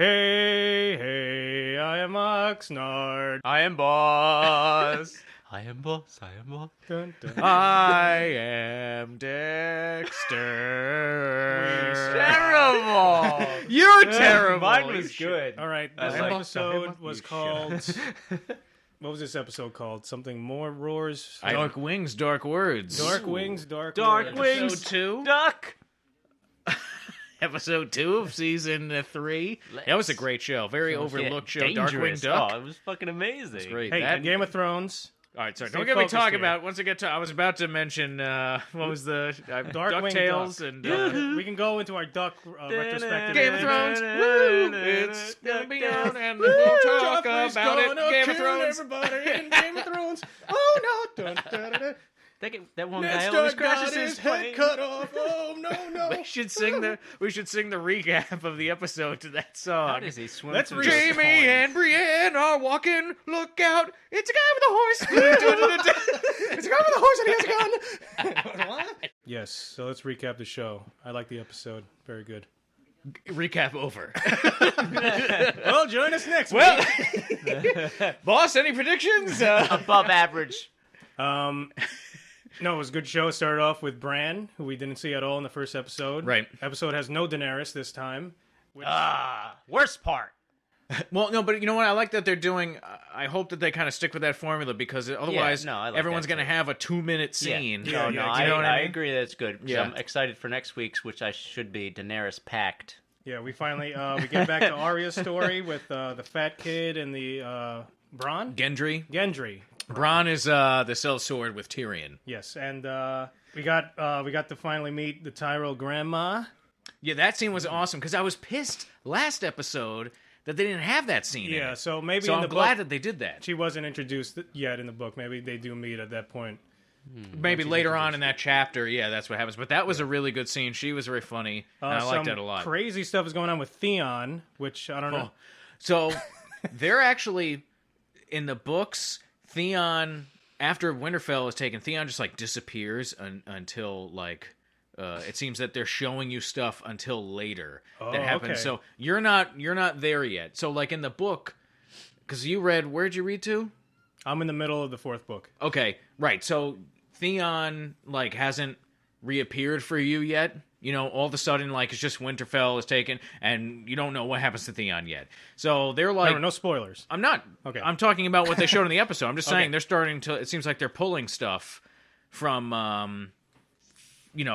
Hey, hey, I am Oxnard. I am Boss. I am Boss. I am Boss. Dun, dun. I am Dexter. Terrible. You're terrible. Mine was good. All right, I this like- episode was You called... What was this episode called? Something more roars? Dark Wings, Dark Words. Dark Wings, Dark Dark Words. Wings. Episode 2. Duck. Episode 2 of season 3. That was a great show. Very overlooked show. Darkwing Duck. Oh, it was fucking amazing. It's great. Hey, That- and Game of Thrones. All right, sorry. Stay Don't get me focused talking here. about. Once I get to, I was about to mention what was the Darkwing DuckTales Duck. and We can go into our Duck retrospective. Game of Thrones. Woo! It's gonna be on, and we'll talk Joffrey's about it. gonna Game of kill Thrones. everybody in Game of Thrones. Oh no! Dun, dun, dun, dun. That one Ned guy always Stark crashes got his his head plane. cut off. Oh no! We should sing the recap of the episode to that How song. does he swim Let's through read- the Jamie pond? and Brienne are walking. Look out! It's a guy with a horse. It's a guy with a horse and he has a gun. What? Yes. So let's recap the show. I like the episode. Very good. Recap over. Well, join us next Well, week. boss, any predictions? Above average. No, it was a good show. It started off with Bran, who we didn't see at all in the first episode. Right. Episode has no Daenerys this time. Which, Worst part. Well, no, but you know what? I like that they're doing. I hope that they kind of stick with that formula because otherwise, no, I like everyone's that going to too. have a 2-minute scene. Yeah, No, yeah, no, you know what I I mean? agree that's good. Yeah. I'm excited for next week's, which I should be Daenerys packed. yeah, we finally we get back to Arya's story with the fat kid and the Bran? Gendry. Gendry. Bran is the sellsword with Tyrion. Yes, and we got to finally meet the Tyrell grandma. Yeah, that scene was awesome because I was pissed last episode that they didn't have that scene. in Yeah, it. so maybe So in I'm the glad book that they did that. she wasn't introduced yet in the book. Maybe they do meet at that point. Maybe later on in that chapter, yeah, that's what happens. But that was a really good scene. She was very funny, and I liked Some that a lot. Crazy stuff is going on with Theon, which I don't know. So they're actually in the books. Theon, after Winterfell is taken, Theon just like disappears until like it seems that they're showing you stuff until later that happens. okay. So you're not there yet. So like in the book, because you read, where'd you read to? I'm in the middle of the 4th book. Okay, right. So Theon like hasn't reappeared for you yet. You know, all of a sudden, like, it's just Winterfell is taken, and you don't know what happens to Theon yet. So they're like, No spoilers. I'm not. Okay. I'm talking about what they showed in the episode. I'm just saying Okay. they're starting to. It seems like they're pulling stuff from,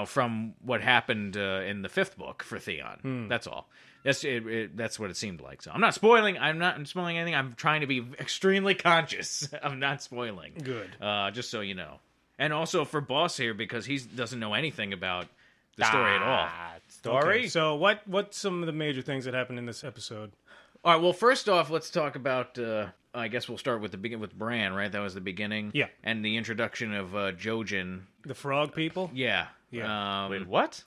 from what happened in the 5th book for Theon. That's all. That's it. That's what it seemed like. So I'm not spoiling. I'm not spoiling anything. I'm trying to be extremely conscious of not spoiling. Good. Just so you know, and also for Boss here because he doesn't know anything about the story at all. Story? Okay, so what's some of the major things that happened in this episode? All right. Well, first off, let's talk about. I guess we'll start with with Bran, right? That was the beginning. Yeah. And the introduction of Jojen. The frog people? Yeah. Yeah. Wait, what?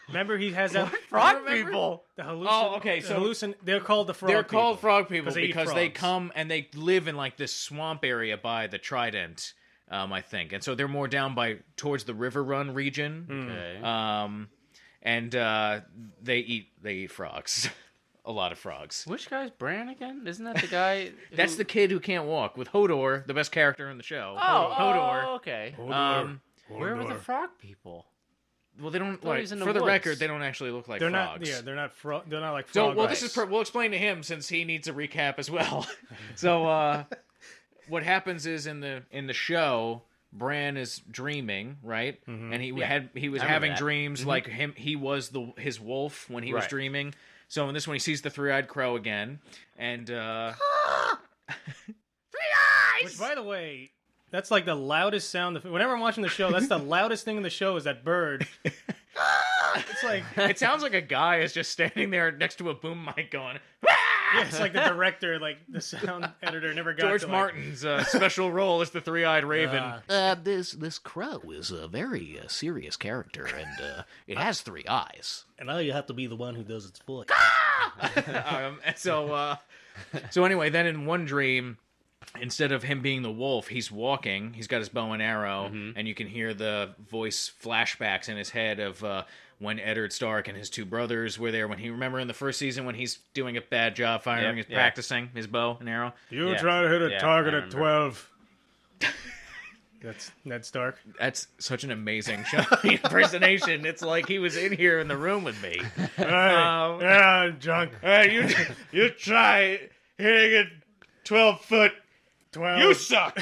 Remember he has that Frog people. the hallucin- Oh, okay, so- they're called the frog They're people. called frog people they eat because they frogs. come and they live in like this swamp area by the Trident, I think, and so they're more down towards the River Run region. Okay. And they eat frogs, a lot of frogs. Which guy's Bran again? Isn't that the guy? That's the kid who can't walk with Hodor, the best character in the show. Hodor. Oh, okay. Um, Where were the frog people? well, they don't thought he like. was in the For the woods. record, they don't actually look like They're frogs. not. Yeah, they're not. They're not like So, frog. well, guys. this is we'll explain to him since he needs a recap as well. So, what happens is in the show, Bran is dreaming, right? And he was I remember having that. dreams like him. He was his wolf when he was Right. dreaming. So in this one, he sees the three-eyed crow again, and Which, by the way, that's like the loudest sound. Whenever I'm watching the show, that's the loudest thing in the show is that bird. It's like it sounds like a guy is just standing there next to a boom mic going. yeah, it's like the director, like the sound editor, never got George to, Martin's special role as the three-eyed raven. This crow is a very serious character, and it has 3 eyes. And now you have to be the one who does its voice. So anyway, then in one dream, instead of him being the wolf, he's walking. He's got his bow and arrow, and you can hear the voice flashbacks in his head of when Eddard Stark and his two brothers were there. When he remember in the first season when he's doing a bad job firing, he's practicing his bow and arrow. You Yeah. try to hit a Yeah, target I at remember. 12. That's Ned Stark. That's such an amazing show impersonation. It's like he was in here in the room with me. Yeah, junk. You try hitting it 12 foot. 12. You suck.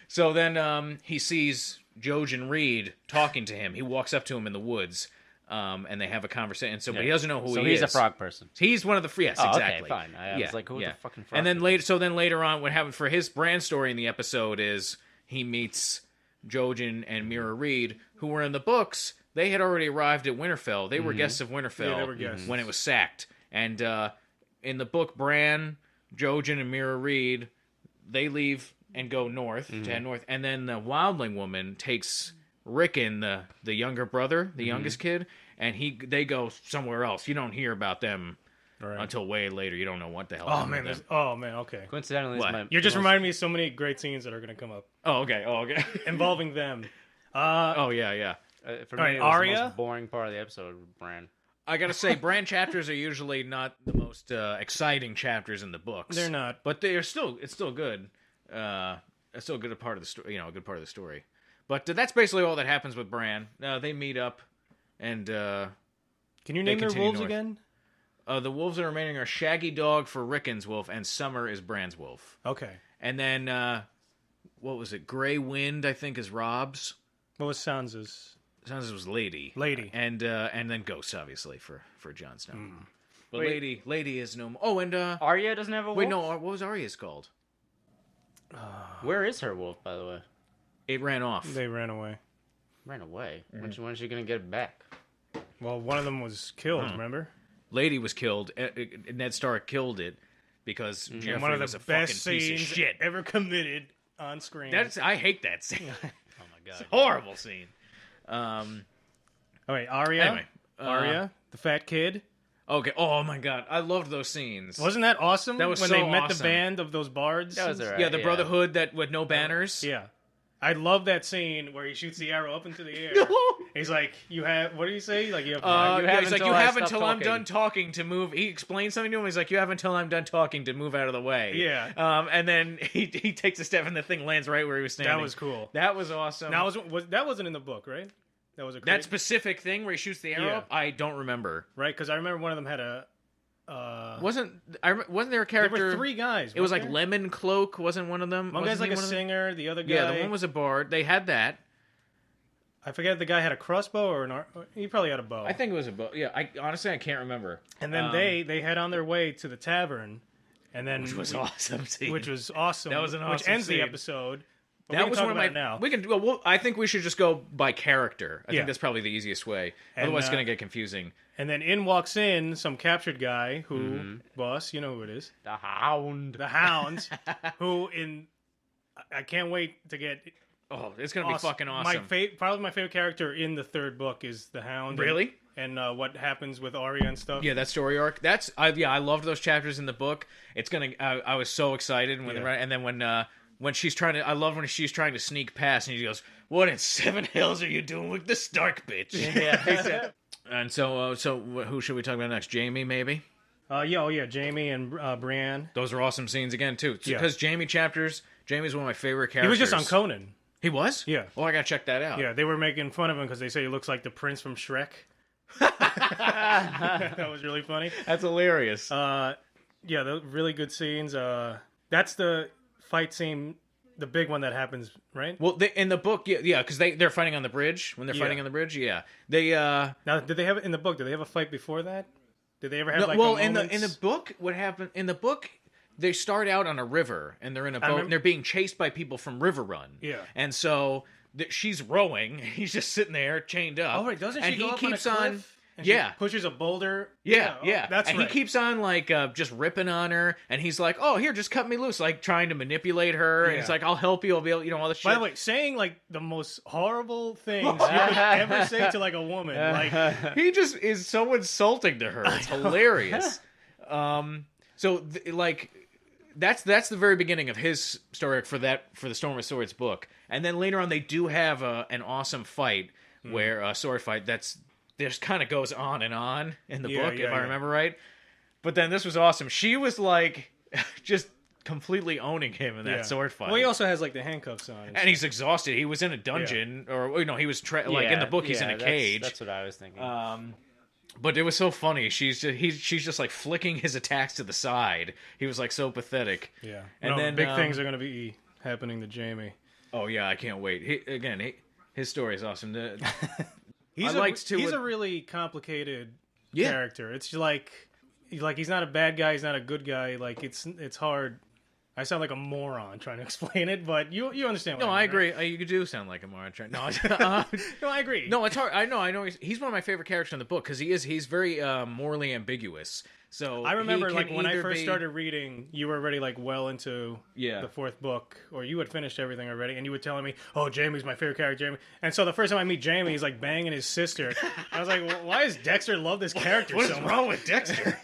So then he sees Jojen Reed talking to him. He walks up to him in the woods, and they have a conversation. So, but he doesn't know who So he he's is. a frog person. He's one of the yes, Oh, exactly. okay, fine. I was like, who the fucking frog And then person? later on, what happened for his Bran story in the episode is he meets Jojen and Mira Reed, who were in the books. They had already arrived at Winterfell. They were guests of Winterfell Yeah, they were guests. when it was sacked. And in the book, Bran, Jojen, and Mira Reed, they leave and go north to head north. And then the Wildling woman takes Rickon, the younger brother, the youngest kid, and they go somewhere else. You don't hear about them until way later. You don't know what the hell. Oh happened man, with them. Okay. Coincidentally, What? You're just reminding me of so many great scenes that are going to come up Oh, okay. involving them. Oh, yeah. For All me, right, it was the Arya? most boring part of the episode, Bran. I gotta say, Bran chapters are usually not the most exciting chapters in the books. They're not. but it's still good. It's still a good part of the story. A good part of the story. But that's basically all that happens with Bran. They meet up, and Can you name their continue wolves north. again? the wolves that are remaining are Shaggy Dog for Rickon's wolf, and Summer is Bran's wolf. Okay. And then what was it? Gray Wind, I think, is Rob's. What was Sansa's? Sansa's was Lady. Lady. And then Ghost, obviously, for Jon Snow. But Lady is no more. Oh, and Arya doesn't have a wolf? wait, no, what was Arya's called? Where is her wolf, by the way? It ran off. They ran away. Ran away. When is she going to get it back? Well, one of them was killed, remember? Lady was killed. Ned Stark killed it because Joffrey One of was the a fucking best piece scenes of shit. ever committed on screen. I hate that scene. Oh my god. Horrible scene. Oh, wait, Arya? Anyway, Arya, the fat kid. Okay. Oh my god, I loved those scenes. Wasn't that awesome? That was when so they met awesome. the band of those bards. That was alright. Yeah, the Brotherhood that with no banners. Yeah. I love that scene where he shoots the arrow up into the air. He's like, "You have what do you say? Like you have." He's like, you have until I'm talking." done talking to move. He explains something to him. He's like, you have until I'm done talking to move out of the way. Yeah. And then he takes a step and the thing lands right where he was standing. That was cool. That was awesome. That wasn't in the book, right? That was a that specific thing where he shoots the arrow Yeah. up. I don't remember. right because I remember one of them had a. Wasn't there a There character? were three guys. It was like wasn't there? Lemon Cloak. Wasn't one of them? One Wasn't guy's like he a one of them? singer. The other guy. Yeah, the one was a bard. They had that. I forget the guy had a crossbow or he probably had a bow. I think it was a bow. Yeah, I honestly can't remember. And then they head on their way to the tavern, and then Which was awesome. Scene. Which was awesome. That was an Which awesome ends the scene. episode. But That we was can one talk of my. about it now. We can. Well, I think we should just go by character. I Yeah. think that's probably the easiest way. And, Otherwise, it's gonna get confusing. And then in walks in some captured guy who, boss, you know who it is, The Hound. the Hound, who I can't wait to get. Oh, it's gonna be fucking awesome. Probably my favorite character in the third book is the Hound. Really? And what happens with Arya and stuff. Yeah, that story arc. I loved those chapters in the book. It's gonna. I was so excited when and then when she's trying to. I love when she's trying to sneak past and he goes, "What in seven hells are you doing with the Stark bitch?" Yeah. And so who should we talk about next? Jamie, maybe. Yeah, Jamie and Brienne. Those are awesome scenes again too. Yeah. Because Jamie's one of my favorite He characters. was just on Conan. He was? Yeah. Oh, I gotta check that out. Yeah, they were making fun of him because they say he looks like the prince from Shrek. That was really funny. That's hilarious. Yeah, the really good scenes. That's the fight scene, the big one that happens, right? Well, in the book, yeah, because they're fighting on the bridge. When they're fighting on the bridge, yeah, they. Now, did they have it in the book? Did they have a fight before that? Did they ever have No, like well, a in moments? the book, what happened in the book? They start out on a river and they're in a boat and they're being chased by people from River Run. Yeah. And so she's rowing. He's just sitting there chained up. Oh, right, doesn't she and go he up keeps on a on. cliff and Yeah. she pushes a boulder. Yeah. That's and right. he keeps on like just ripping on her, and he's like, "Oh, here, just cut me loose," like trying to manipulate her. And Yeah. he's like, "I'll help you. I'll be able, all this shit." By the way, saying like the most horrible things you could ever say to like a woman, like he just is so insulting to her. It's hilarious. That's the very beginning of his story for the Storm of Swords book, and then later on they do have an awesome fight where a sword fight that's just kind of goes on and on in the book, if I remember right. But then this was awesome. She was like just completely owning him in that sword fight. Well, he also has like the handcuffs on, and he's exhausted. He was in a dungeon, or he was like in the book. He's in a cage. That's what I was thinking. But it was so funny. She's just like flicking his attacks to the side. He was like so pathetic. Yeah, and then big things are going to be happening to Jaime. Oh yeah, I can't wait. His story is awesome. He's a really complicated character. It's like he's not a bad guy. He's not a good guy. Like it's hard. I sound like a moron trying to explain it, but you understand what I mean. I agree. Right? You do sound like a moron. No, I agree. No, it's hard. I know. He's one of my favorite characters in the book because he's very morally ambiguous. So I remember like when I first started reading, you were already like well into the fourth book, or you had finished everything already, and you were telling me, "Oh, Jaime's my favorite character, Jaime." And so the first time I meet Jaime, he's like banging his sister. I was like, well, "Why does Dexter love this character so much? What is wrong with Dexter?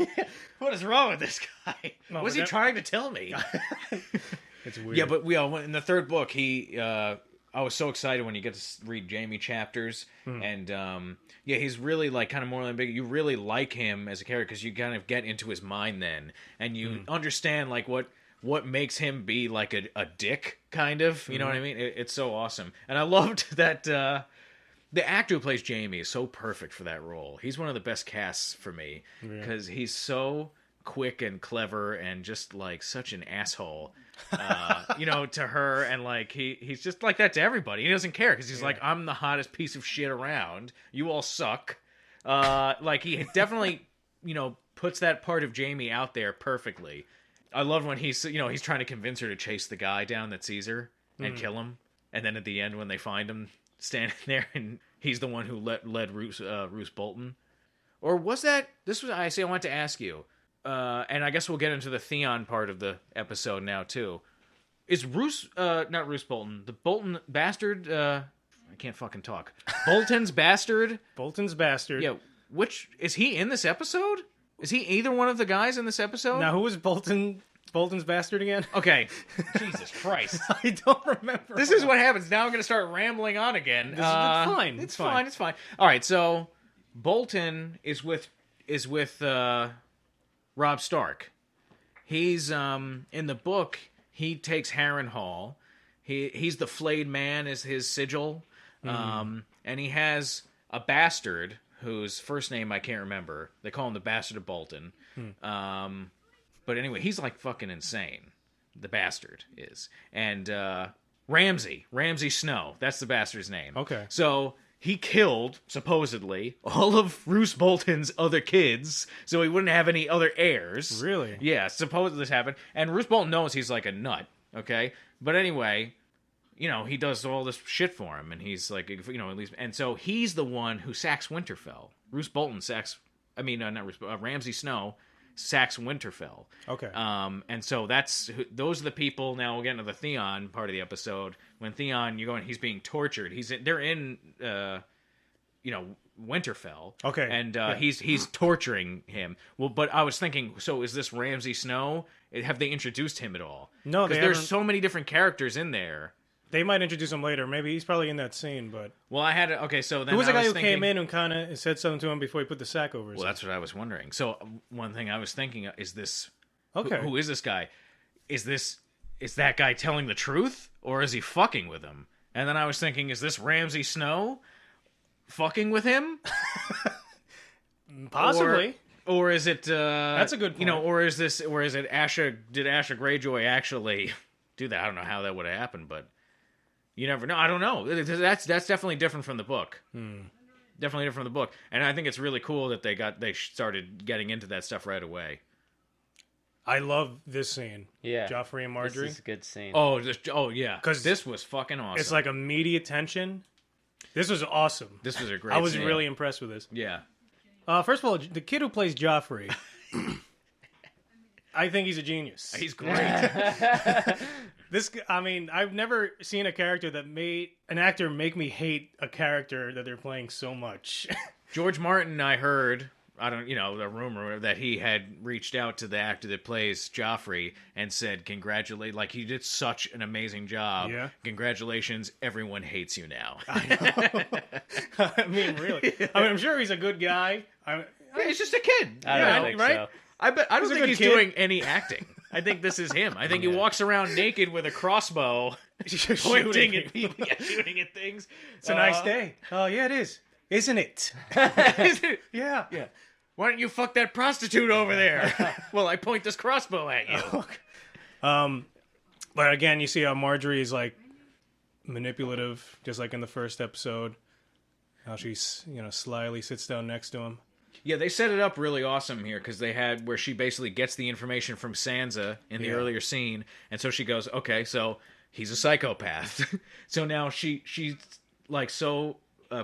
What is wrong with this guy? What's he trying to tell me?" It's weird. Yeah, but in the third book, I was so excited when you get to read Jaime chapters, and he's really like kind of more big. You really like him as a character because you kind of get into his mind then, and you understand like what makes him be like a dick, kind of. You know what I mean? It's so awesome, and I loved that the actor who plays Jaime is so perfect for that role. He's one of the best casts for me because he's so quick and clever and just like such an asshole. To her, and like he's just like that to everybody. He doesn't care because he's like, I'm the hottest piece of shit around. You all suck. Like he definitely, puts that part of Jaime out there perfectly. I love when he's trying to convince her to chase the guy down that sees her and kill him, and then at the end when they find him standing there and he's the one who led Roose Bolton, or was that? I wanted to ask you. And I guess we'll get into the Theon part of the episode now, too. Is not Roose Bolton, the Bolton bastard, I can't fucking talk. Bolton's bastard? Bolton's bastard. Yeah, is he in this episode? Is he either one of the guys in this episode? Now, who was Bolton's bastard again? Okay. Jesus Christ. I don't remember. This is what happens. Now I'm going to start rambling on again. It's fine. It's fine. All right, so Bolton is with Robb Stark. He's in the book. He takes Harrenhal. He's the flayed man is his sigil, and he has a bastard whose first name I can't remember. They call him the Bastard of Bolton. But anyway, he's like fucking insane. The bastard is, and Ramsay Snow. That's the bastard's name. Okay, so. He killed, supposedly, all of Roose Bolton's other kids, so he wouldn't have any other heirs. Really? Yeah, supposedly this happened. And Roose Bolton knows he's like a nut, okay? But anyway, he does all this shit for him, and he's like, at least... And so he's the one who sacks Winterfell. Roose Bolton sacks... Ramsay Snow sacks Winterfell. Okay. And so those are the people. Now we'll get into the Theon part of the episode. When Theon, he's being tortured. They're in, Winterfell. Okay. And he's torturing him. Well, but I was thinking, so is this Ramsay Snow? Have they introduced him at all? No, because there's so many different characters in there. They might introduce him later. Maybe he's probably in that scene, but... Well, so then who was the guy who came in and kind of said something to him before he put the sack over his head? That's what I was wondering. So one thing I was thinking is this... Okay. Who is this guy? Is that guy telling the truth? Or is he fucking with him? And then I was thinking, is this Ramsay Snow fucking with him? Possibly. Or is it... that's a good point. Or is it Asha... Did Asha Greyjoy actually do that? I don't know how that would have happened, but... You never know. I don't know. That's definitely different from the book. Definitely different from the book. And I think it's really cool that they started getting into that stuff right away. I love this scene. Yeah. Joffrey and Margaery. This is a good scene. Oh yeah. Because this was fucking awesome. It's like immediate tension. This was awesome. This was a great I was scene. really impressed with this. Yeah. First of all, the kid who plays Joffrey, I think he's a genius. He's great. I've never seen a character that made an actor make me hate a character that they're playing so much. George Martin, I heard, the rumor that he had reached out to the actor that plays Joffrey and said, congratulate, like he did such an amazing job. Yeah. Congratulations, everyone hates you now. I mean, really. I mean, I'm sure he's a good guy. He's just a kid. I don't think right? so. I don't think he's kid. doing any acting. I think this is him. I think he walks around naked with a crossbow, pointing at people, shooting at things. It's a nice day. Oh, yeah, it is. Isn't it? Is it? Yeah. Why don't you fuck that prostitute over there? Well, I point this crossbow at you. But again, you see how Marjorie is like manipulative, just like in the first episode. How she, slyly sits down next to him. Yeah, they set it up really awesome here because they had where she basically gets the information from Sansa in the earlier scene, and so she goes, "Okay, so he's a psychopath." So now she like so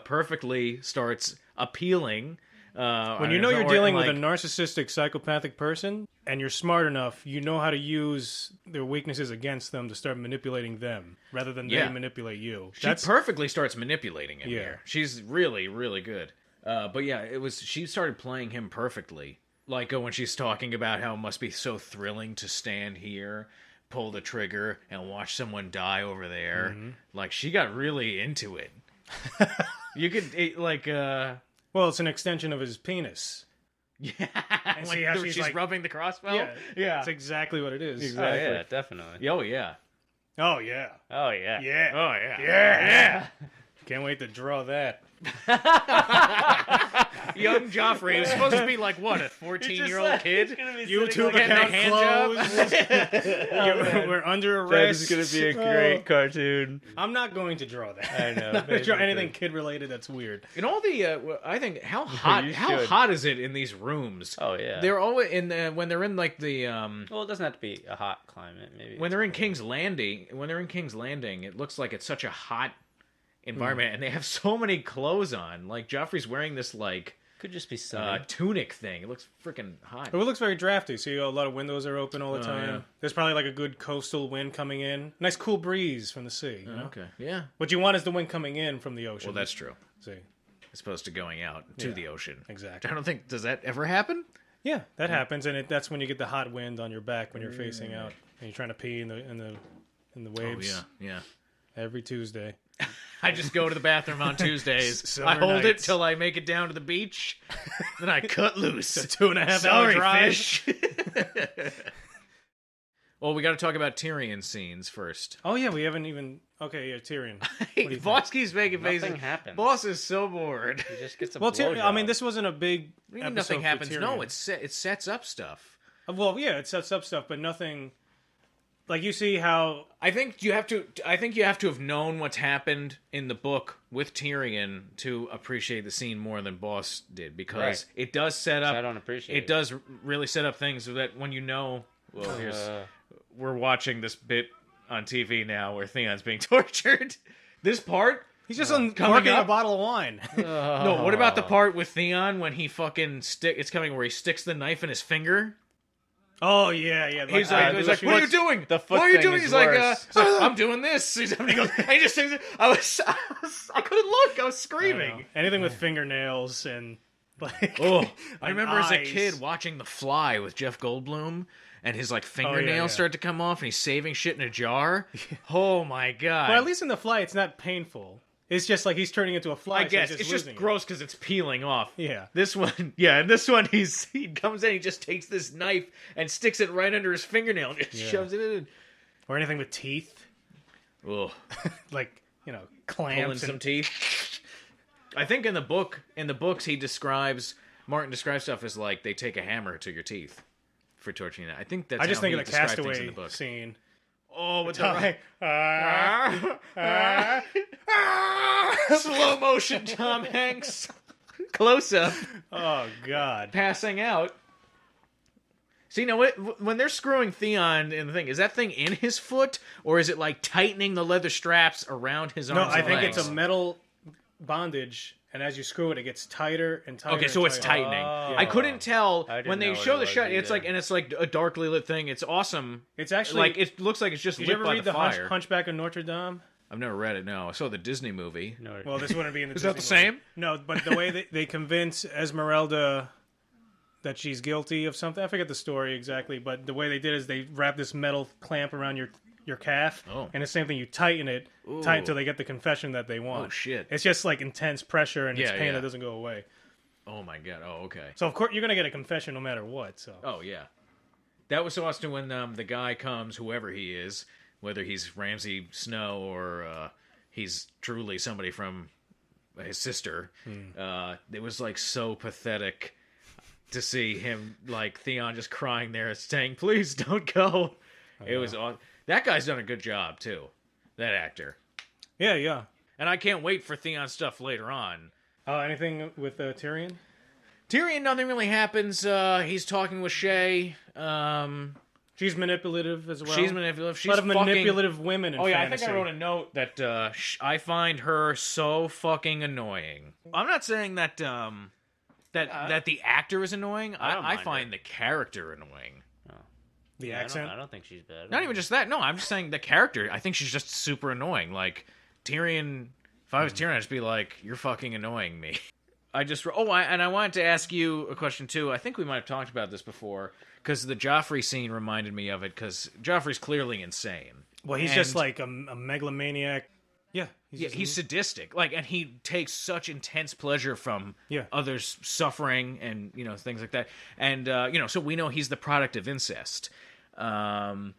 perfectly starts appealing. When you know you're dealing with a narcissistic, psychopathic person, and you're smart enough, you know how to use their weaknesses against them to start manipulating them, rather than they manipulate you. She perfectly starts manipulating him here. She's really, really good. But yeah, she started playing him perfectly. Like when she's talking about how it must be so thrilling to stand here, pull the trigger, and watch someone die over there. Mm-hmm. Like, she got really into it. You could, well, it's an extension of his penis. Yeah. And see how she's like, rubbing the crossbow? Yeah. That's exactly what it is. Exactly. Oh, yeah, definitely. Oh, yeah. Oh, yeah. Oh, yeah. Yeah. Oh, yeah. Yeah. Can't wait to draw that. Young Joffrey was supposed to be like, what, a 14-year-old kid? YouTube account closed. We're under arrest. This is going to be a great cartoon. I'm not going to draw that. I know. I'm not going to draw anything kid-related that's weird. In all the, I think, how hot is it in these rooms? Oh, yeah. They're always, when they're in, like, the... well, it doesn't have to be a hot climate, maybe. When they're in King's Landing, it looks like it's such a hot environment, and they have so many clothes on. Like, Joffrey's wearing this, like... Could just be sunny. Tunic thing. It looks freaking hot. It looks very drafty. See, a lot of windows are open all the time. Yeah. There's probably like a good coastal wind coming in. Nice cool breeze from the sea. You know? Okay. Yeah. What you want is the wind coming in from the ocean. Well, that's true. See, as opposed to going out to the ocean. Exactly. I don't think, does that ever happen? Yeah, that happens, and that's when you get the hot wind on your back when you're facing out and you're trying to pee in the waves. Oh yeah. Every Tuesday. I just go to the bathroom on Tuesdays. I Summer hold it nights. till I make it down to the beach. Then I cut loose. It's a 2.5 hour drive. Fish. Well, we got to talk about Tyrion scenes first. Oh yeah, we haven't even. Okay, yeah, Tyrion. Boss keeps making faces. Nothing happens. Boss is so bored. He just gets a Tyrion. blowjob. I mean, this wasn't a big. Nothing happens. For Tyrion. No, it sets up stuff. Well, yeah, it sets up stuff, but nothing. Like, you see how... I think you have to have known what's happened in the book with Tyrion to appreciate the scene more than Boss did, because it does set up... I don't appreciate it. It does really set up things so that when you know... Well, we're watching this bit on TV now where Theon's being tortured. This part... He's just uncorking a bottle of wine. No, what about the part with Theon when he fucking... It's coming where he sticks the knife in his finger... Oh, yeah. He's like, what are you doing? The foot what are you thing doing? is He's worse. like, I'm doing this. He goes, he just thinks, I couldn't look. I was screaming. Anything with fingernails and like. Oh, I remember eyes. as a kid watching The Fly with Jeff Goldblum, and his like fingernails start to come off, and he's saving shit in a jar. Oh my god! But at least in The Fly, it's not painful. It's just like he's turning into a fly. I guess so it's just losing gross because it's peeling off. Yeah. This one, in this one, he comes in, he just takes this knife and sticks it right under his fingernail and just shoves it in. Or anything with teeth. Ugh. Like, clamps. Pulling some teeth. I think in the books Martin describes stuff as like they take a hammer to your teeth for torturing that. I think that's. I just how think he of the described things Castaway in the book. scene. Oh, with Tom, slow motion Tom Hanks close up. Oh God, passing out. See, now when they're screwing Theon in the thing, is that thing in his foot, or is it like tightening the leather straps around his arms? No, I and think legs? it's a metal bondage, and as you screw it, it gets tighter and tighter. Okay, so it's tighter. tightening. I couldn't tell when they show the shot. It's either. it's like a darkly lit thing. It's awesome. It's actually like it looks like it's just Did lit you ever by read the the fire. Hunchback of Notre Dame? I've never read it. No, I saw the Disney movie. Well, this wouldn't be in the. Is Disney that the same? No, but the way they convince Esmeralda that she's guilty of something. I forget the story exactly, but the way they did is they wrap this metal clamp around your calf, and the same thing, you tighten it, tighten until they get the confession that they want. Oh, shit. It's just like intense pressure, and it's pain that doesn't go away. Oh, my God. Oh, okay. So, of course, you're going to get a confession no matter what. So. Oh, yeah. That was so awesome when the guy comes, whoever he is, whether he's Ramsay Snow or he's truly somebody from his sister. It was like so pathetic to see him, like Theon just crying there saying, please don't go. It was awesome. That guy's done a good job too, that actor. Yeah. And I can't wait for Theon's stuff later on. Anything with Tyrion? Tyrion, nothing really happens. He's talking with Shay. She's manipulative as well. She's manipulative. She's a lot of manipulative women in fantasy. I think I wrote a note that I find her so fucking annoying. I'm not saying that that the actor is annoying. I find the character annoying. The accent? I don't think she's bad. Not even just that. No, I'm just saying the character. I think she's just super annoying. Like, Tyrion, if I was Tyrion, I'd just be like, you're fucking annoying me. I wanted to ask you a question, too. I think we might have talked about this before, because the Joffrey scene reminded me of it, because Joffrey's clearly insane. Well, he's just like a megalomaniac. Yeah. He's sadistic. Like, and he takes such intense pleasure from others suffering and, things like that. And, so we know he's the product of incest. My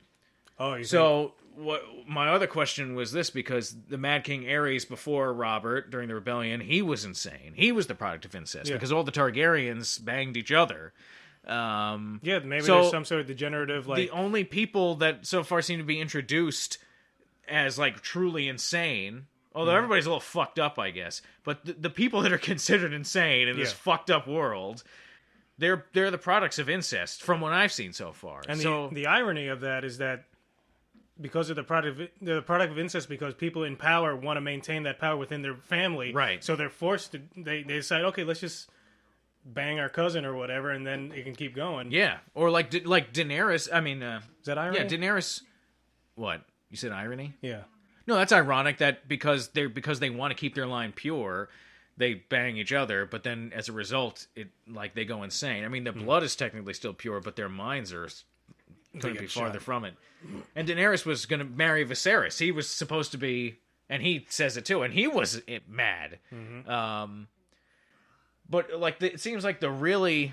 other question was this, because the Mad King Aerys before Robert, during the rebellion, he was insane. He was the product of incest, because all the Targaryens banged each other. Maybe there's some sort of degenerative, like... The only people that so far seem to be introduced as, like, truly insane, although everybody's a little fucked up, I guess, but the people that are considered insane in this fucked up world... They're the products of incest, from what I've seen so far. And the irony of that is that because of the product of incest, because people in power want to maintain that power within their family, right? So they're forced to. They decide, okay, let's just bang our cousin or whatever, and then it can keep going. Yeah, or like Daenerys. I mean, is that irony? Yeah, Daenerys. What you said, irony? Yeah. No, that's ironic. That because they want to keep their line pure. They bang each other, but then as a result, they go insane. I mean, the blood is technically still pure, but their minds are going to be farther from it. And Daenerys was going to marry Viserys. He was supposed to be, and he says it too, and he was mad. But it seems like the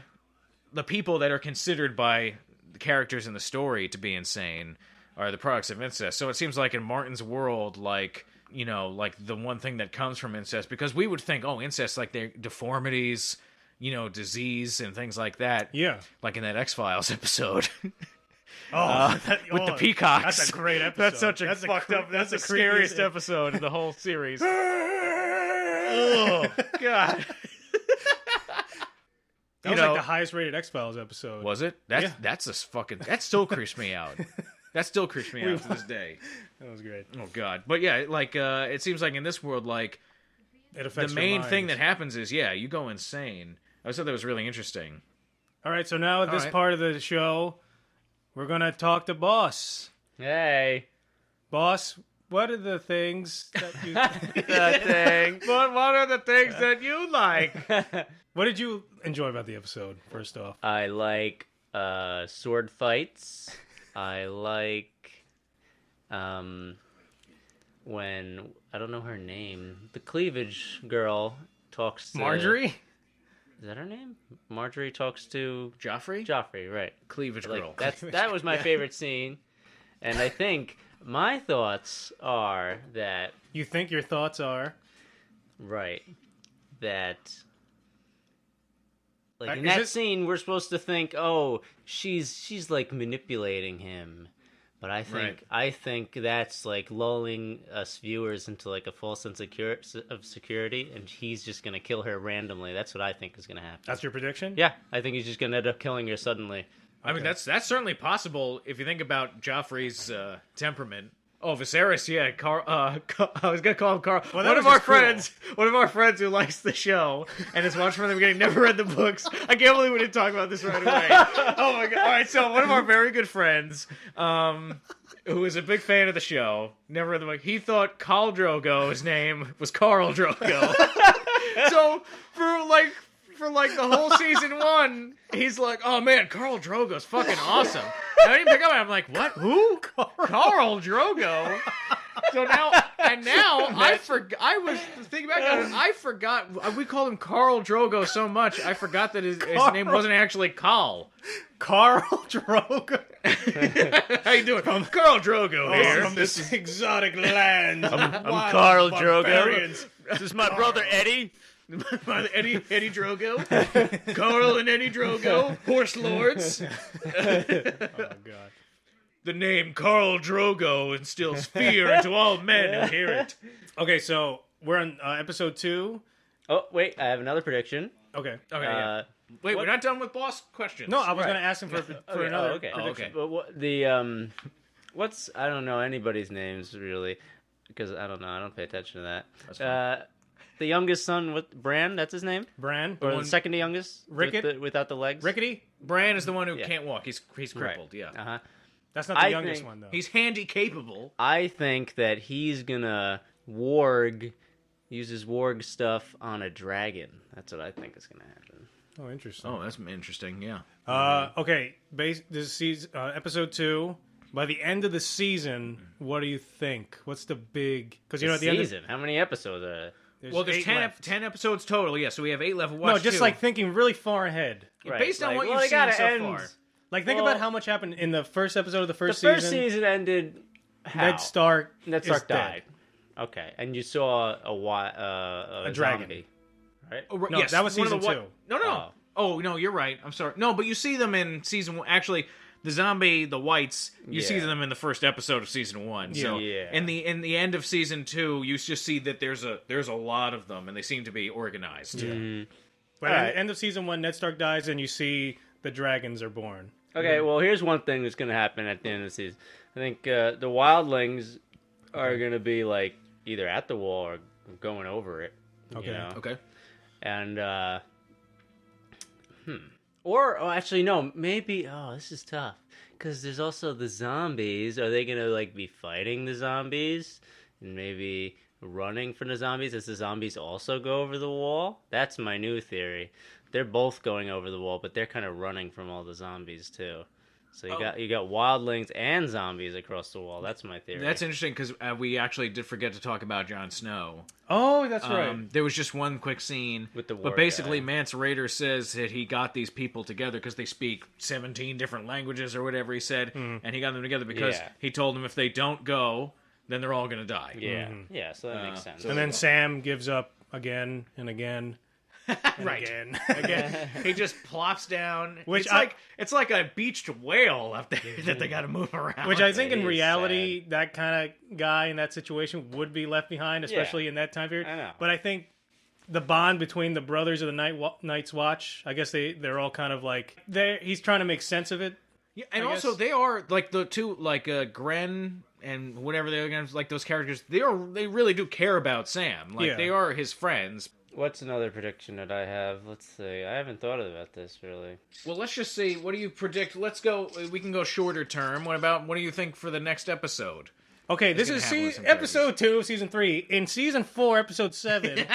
people that are considered by the characters in the story to be insane are the products of incest. So it seems like in Martin's world, the one thing that comes from incest, because we would think, incest, like they're deformities, disease and things like that. Yeah. Like in that X-Files episode. With the peacocks. That's a great episode. That's such a fucked up, that's the scariest episode in the whole series. Oh, God. That was like the highest rated X-Files episode. Was it? That still creeps me out. That still creeps me out to this day. That was great. Oh, God. But yeah, it seems like in this world, it affects the main thing that happens is, you go insane. I thought that was really interesting. All right, so now at this part of the show, we're going to talk to Boss. Hey. Boss, what are the things that you... What are the things that you like? What did you enjoy about the episode, first off? I like sword fights. I like when, I don't know her name, the cleavage girl talks to... Margaery? Is that her name? Margaery talks to... Joffrey? Joffrey, right. Cleavage girl. That was my favorite scene. And I think my thoughts are that... You think your thoughts are? Right. That... in that scene, we're supposed to think, she's like manipulating him, but I think that's like lulling us viewers into like a false sense of security, and he's just gonna kill her randomly. That's what I think is gonna happen. That's your prediction? Yeah, I think he's just gonna end up killing her suddenly. I mean, that's certainly possible if you think about Joffrey's temperament. Oh, Viserys, yeah. I was gonna call him Carl. Well, one of our friends who likes the show and has watched from the beginning, never read the books. I can't believe we didn't talk about this right away. Oh my God! All right, so one of our very good friends, who is a big fan of the show, never read the book. He thought Khal Drogo's name was Khal Drogo. So for for like the whole season 1, he's like, "Oh man, Khal Drogo's fucking awesome." And I didn't pick up on it. I'm like, "What? Who? Khal Drogo?" So now I forgot. I was thinking back on it. I forgot. We called him Khal Drogo so much. I forgot that his name wasn't actually Khal. Khal Drogo. How you doing? Khal Drogo here. From this exotic land. I'm Khal Drogo. This is my brother Eddie. Eddie Drogo. Carl and Eddie Drogo. Horse Lords. Oh, God. The name Khal Drogo instills fear into all men who hear it. Okay, so we're on episode 2. Oh, wait, I have another prediction. Okay. Yeah. Wait, we're not done with boss questions. No, I was going to ask him for another prediction. Okay. But what's I don't know anybody's names really because I don't know. I don't pay attention to that. The youngest son, Bran, that's his name? Bran. Or the second to youngest? Without the legs? Rickety? Bran is the one who can't walk. He's crippled, right. yeah. That's not the youngest one, though. He's handy capable. I think that he's gonna use his warg stuff on a dragon. That's what I think is gonna happen. Oh, interesting. Oh, that's interesting, yeah. Okay, this season, episode 2. By the end of the season, what do you think? What's the big... Because at the end of... How many episodes are there? There's 10 episodes total, yeah, so we have 8 left. No, just like thinking really far ahead. Right. Based on what you've seen so far. Like, think about how much happened in the first episode of the first season. The first season ended how? Ned Stark died. Okay, and you saw a dragon. Zombie, right? Oh, no, yes, that was season 2. No. Oh, no, you're right. I'm sorry. No, but you see them in season 1. Actually, the zombie, the whites, you see them in the first episode of season 1. So in the end of season 2, you just see that there's a lot of them, and they seem to be organized. Yeah. But at the end of season 1, Ned Stark dies, and you see the dragons are born. Okay, well, here's one thing that's going to happen at the end of the season. I think the wildlings are going to be, like, either at the wall or going over it. Okay. You know? Okay. And, actually, no, maybe, this is tough. Because there's also the zombies. Are they going to, like, be fighting the zombies? And maybe running from the zombies as the zombies also go over the wall? That's my new theory. They're both going over the wall, but they're kind of running from all the zombies too. So you got wildlings and zombies across the wall. That's my theory. That's interesting because we actually did forget to talk about Jon Snow. Oh, that's right. There was just one quick scene with the but basically Mance Rayder says that he got these people together because they speak 17 different languages or whatever he said, and he got them together because he told them if they don't go, then they're all going to die. Yeah, so that makes sense. And then Sam gives up again and again. Right. Again. He just plops down. It's like a beached whale up there that they got to move around. Which I think in reality, that kind of guy in that situation would be left behind, especially in that time period. I know. But I think the bond between the brothers of the Night's Watch, I guess they're all kind of like... He's trying to make sense of it. Yeah, and also they are like the two, like Gren and whatever they're going to... Like those characters, they really do care about Sam. Like they are his friends. What's another prediction that I have? Let's see. I haven't thought about this, really. Well, let's just see. What do you predict? Let's go. We can go shorter term. What do you think for the next episode? Okay, this is episode 2, season 3. In season 4, episode 7,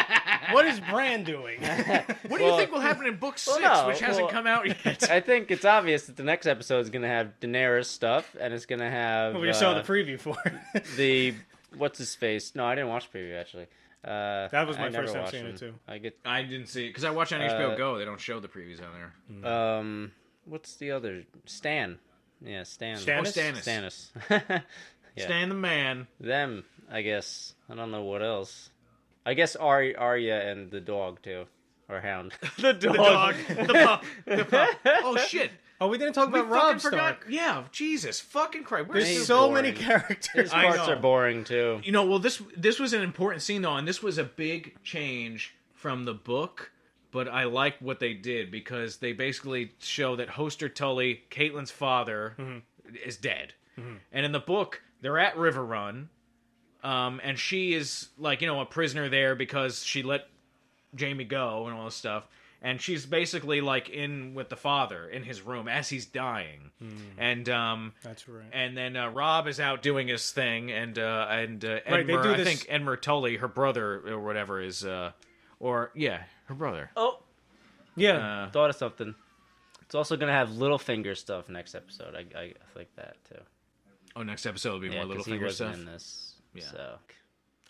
what is Bran doing? What do you think will happen in book 6, which hasn't come out yet? I think it's obvious that the next episode is going to have Daenerys stuff, and it's going to have... Well, we just saw the preview for it. What's his face? No, I didn't watch the preview, actually. That was my first time seeing it too. I didn't see it because I watch on HBO Go. They don't show the previews on there. What's the other? Stan. Yeah, Stan. Stannis. Yeah. Stan the man. Them, I guess. I don't know what else. I guess Arya and the dog too, or Hound. The dog. The pup. Oh shit. Oh, we didn't talk about Robb Stark. Yeah, Jesus fucking Christ. There's so many characters. His parts are boring, too. You know, well, this was an important scene, though, and this was a big change from the book, but I like what they did, because they basically show that Hoster Tully, Catelyn's father, is dead. Mm-hmm. And in the book, they're at River Run, and she is, like, you know, a prisoner there because she let Jaime go and all this stuff. And she's basically like in with the father in his room as he's dying, and that's right. And then Robb is out doing his thing, and Edmure, I think Edmure Tully, her brother or whatever, is her brother. Oh, Yeah. Thought of something. It's also gonna have Littlefinger stuff next episode. I think that too. Oh, next episode will be more Littlefinger stuff. In this, so.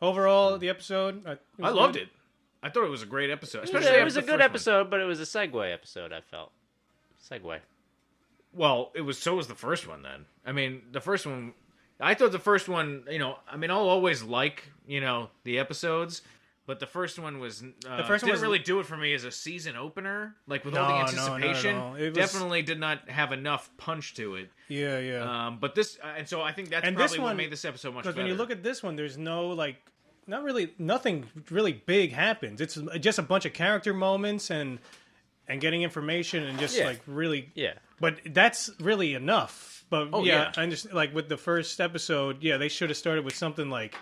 Overall, the episode, I loved it. I thought it was a great episode. Especially It was a good episode, but it was a segue episode. I felt segue. Well, so was the first one. Then I mean, the first one. I thought the first one. I'll always like the episodes. But the first one was didn't really do it for me as a season opener. Like with all the anticipation, It definitely did not have enough punch to it. Yeah. But this, and so I think that's probably what made this episode much better. Because when you look at this one, there's nothing really big happens. It's just a bunch of character moments and getting information and just really. Yeah. But that's really enough. But I understand. Like with the first episode, they should have started with something like.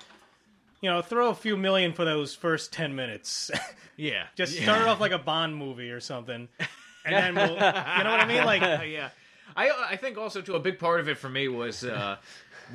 Throw a few million for those first 10 minutes. Yeah. Just start it off like a Bond movie or something. And then we'll, you know what I mean? Like, yeah. I think also, too, a big part of it for me was the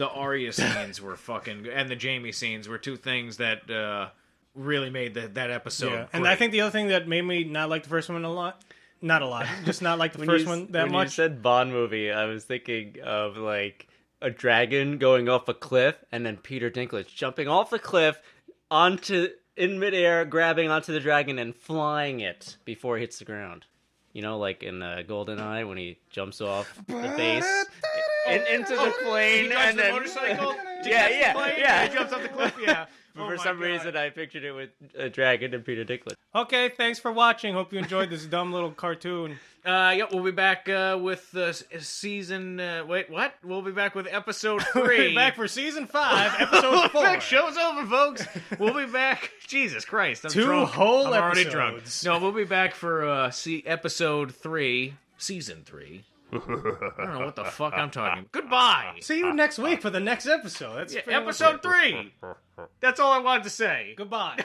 Arya scenes were and the Jaime scenes were two things that really made that episode great. And I think the other thing that made me not like the first one not a lot, just not like the first one that much. When you said Bond movie, I was thinking of, like, a dragon going off a cliff, and then Peter Dinklage jumping off the cliff in midair, grabbing onto the dragon and flying it before it hits the ground. Like in GoldenEye when he jumps off the base into the plane, he drives and the then motorcycle. yeah. He jumps off the cliff. Yeah. For some reason, I pictured it with a dragon and Peter Dinklage. Okay, thanks for watching. Hope you enjoyed this dumb little cartoon. We'll be back with season. Wait, what? We'll be back with episode 3. We'll be back for season 5, episode 4. Show's over, folks. We'll be back. Jesus Christ, I'm 2 drunk. whole I'm already episodes. drunk. No, we'll be back for episode 3, season 3. I don't know what the fuck I'm talking. Goodbye. See you next week for the next episode. That's episode 3. That's all I wanted to say. Goodbye.